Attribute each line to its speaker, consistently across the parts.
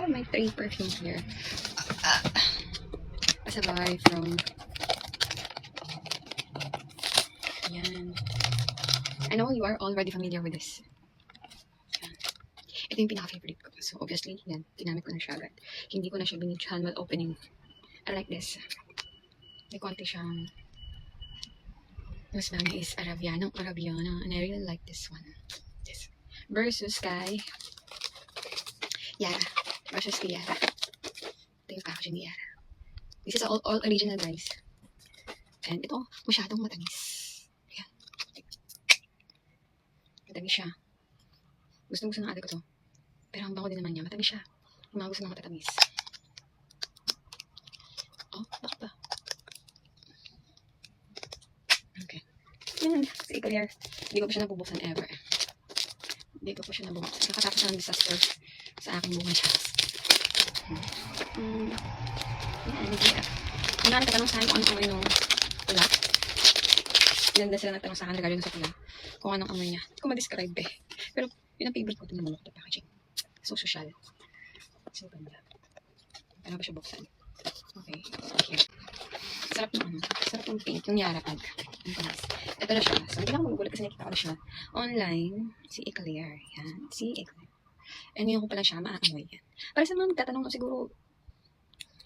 Speaker 1: have my 3 perfumes here. Pasabay from... Yan. I know you are already familiar with this. Yan. Ito yung pinaka-favorite ko. So, obviously, yan. Ginamit ko na siya agad. Hindi ko na siya binidyahan while opening. I like this. May konti siyang... Mas bagay is Arabiano. And I really like this one. This. Versus kay... Yara. Versus kay Yara. Ito yung packaging ni Yara. This is all original, guys. And ito, masyadong matamis. Ayan. Matamis siya. Gusto ng ate ko to. Pero ang bango din naman niya. Matamis siya. Yung mga gusto ng matatamis. Oh, bakit ba? Okay. Yan. Si Eclair. Hindi ko pa siya nabubuksan ever. Hindi ko pa siya nabubuksan. Kakatapos ng disaster sa aking buhay siya. Yan, hindi. Wala nagtatanong sa akin kung anong amoy nung pula. Ilan na sila nagtanong sa akin regarding sa pula. Kung anong amoy niya. Hindi ko ma-describe eh. Pero yun ang favorite ko. Ito naman ito packaging. So social. So ganda. Paano ba siya buksan? Okay. Here. Sarap ng ano. Sarap ng pink. Yung Yara pag. Ito na siya. So hindi lang magugulat kasi nakita ko na siya. Online. Si Eclair. Yan. Si Eclair. And ngayon ko pala siya maaamoy yan. Para sa mga magtatanong siguro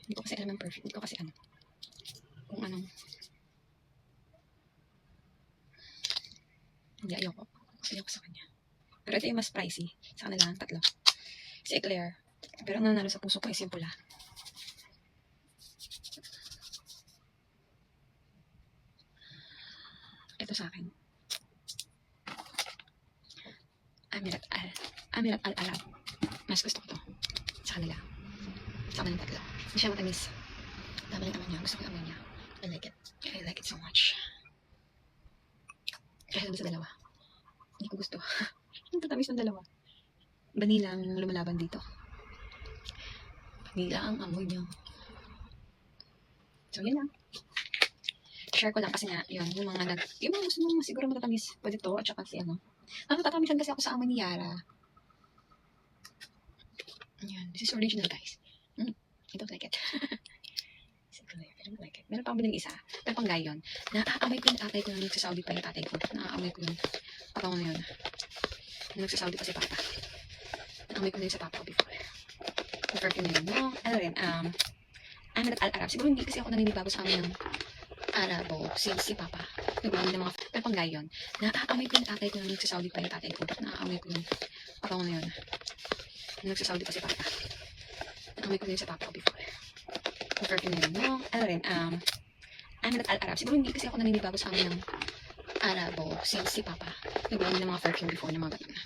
Speaker 1: hindi ko kasi alam ng perfume. Hindi ko kasi ano. Kung anong. Hindi, ayoko. Ayoko sa kanya. Pero ito yung mas pricey. Sa kanila, tatlo. Si Eclair. Pero ang nanalo sa puso ko is yung pula. Ito sa akin. Amirat Al-Arab. Mas gusto ko to. Sa kanila. Sa kanilang tatlo. Hindi siya matamis. Tama lang naman niya. Gusto ko yung amoy niya. I like it. I like it so much. Kaya sa dalawa. Hindi ko gusto. Yung tatamis ng dalawa. Vanilla ang lumalaban dito. Vanilla ang amoy niya. So, yun lang. Share ko lang kasi nga, yun, yung mga gusto mo siguro matatamis. Pwede to, at saka si ano. Natatamisan kasi ako sa amoy ni Yara. Yan, this is original, guys. I don't like it. I don't like it. Meron pa akong bilang isa. Pero pang gayon. Naaamoy ko yung tatay ko na nagsasaudi pa yung tatay ko. Naaamoy ko yun. Patango na yun. Nagsasaudi pa si Papa. Naamoy ko na yun sa Papa ko before. Yung perfume na yun. No, ano rin, Amirat Al-Arab. Siguro hindi kasi ako naninibago sa amin ng Arabo. Si Papa. Diba? Ng mga, pero pang gayon. Naaamoy ko yung tatay ko na nagsasaudi pa yung tatay ko. Naaamoy ko yun. Patango na yun. Nagsasaudi pa si Papa. Naamoy ko na yun sa Papa ko before. Yung perfume na yun. No, ano rin, Amirat Al-Arab. Siguro hindi kasi ako naninibago sa amin ng Arabo. Si Papa. Diba? Ng mga perfume before ng mga ganun.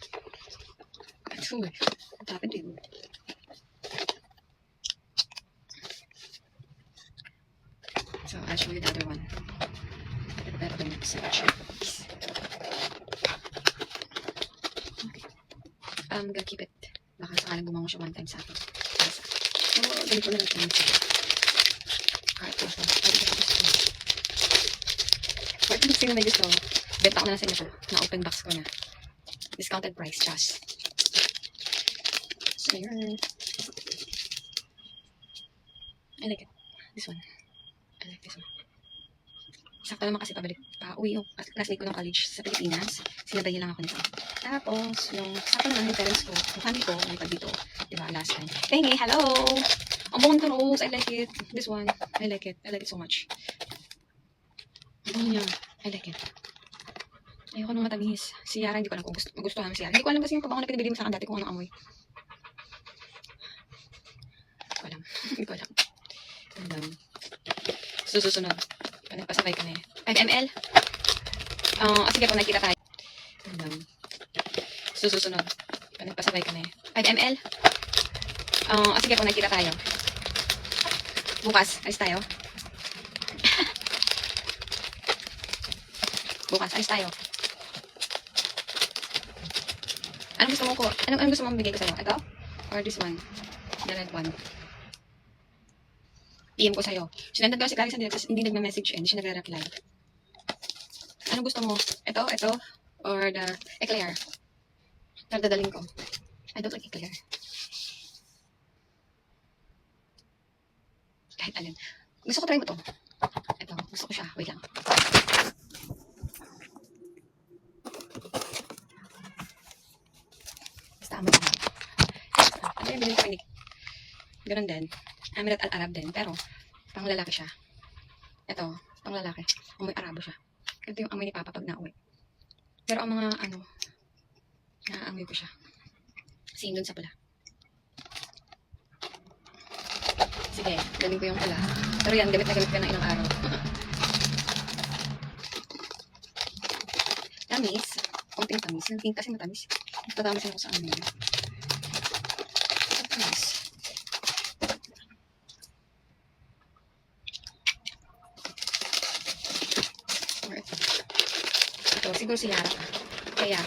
Speaker 1: So, what happened to you? So, I'll show you the other one. Pero the next section. Okay. I'm gonna keep it. Baka sakalang gumawa siya one time sa akin. So, ganito na lang siya. Kahit ito. Kahit ito sino may gusto. Benta ko na lang sa inyo to. Na-open box ko na. Discounted price, just. So, yun. I like it. This one. I like this one. Sakto naman kasi pa-uwi yung classmate ko ng college sa Pilipinas. Sinabayin lang ako nito. Tapos, yung sakto naman yung parents ko, yung family ko, nalipad dito. Diba, last time. Hey, hello! Ang buong to rose. I like it. This one. I like it. I like it so much. Ano niya? I like it. Ayoko nung matamis. Si Yara, hindi ko alam kung gusto namin si Yara. Hindi ko alam kasi yung pabango na pinabili mo sa akin dati kung anong amoy. Hindi ko alam. Susunod. Pasabay ka na eh. 5 ml? Sige po, nakikita tayo. Susunod. Pasabay ka na eh. 5 ml? Sige po, nakikita tayo. Bukas, alis tayo. Bukas, alis tayo. Anong gusto mo ko? Anong gusto mo bigay ko sa'yo? Ito? Or this one? The red one. PM ko sa'yo. Sinandan ko si Clarissa, hindi nagme-message hindi siya nagre-reply. Anong gusto mo? Ito? Or the Eclair? Ito dadaling ko. I don't like Eclair. kahit alin. Gusto ko try mo to. Ito, gusto ko siya. Wait lang. Basta amoy ko. Ano yung bilhin ko ini? Ganun din. Amirat al-Arab din. Pero, pang lalaki siya. Ito, pang lalaki. Amoy Arabo siya. Ito yung amoy ni Papa pag nauwi. Pero ang mga ano, naaamoy ko siya. Kasi dun sa pula. Sige, galing ko yung pula. Pero yan, gamit na gamit ka na ilang araw. Tamis. Konting tamis. Yung pink kasi matamis. Tatamis ako sa ano yun. Tamis. Or ito. Ito, siguro si Yara. Kaya,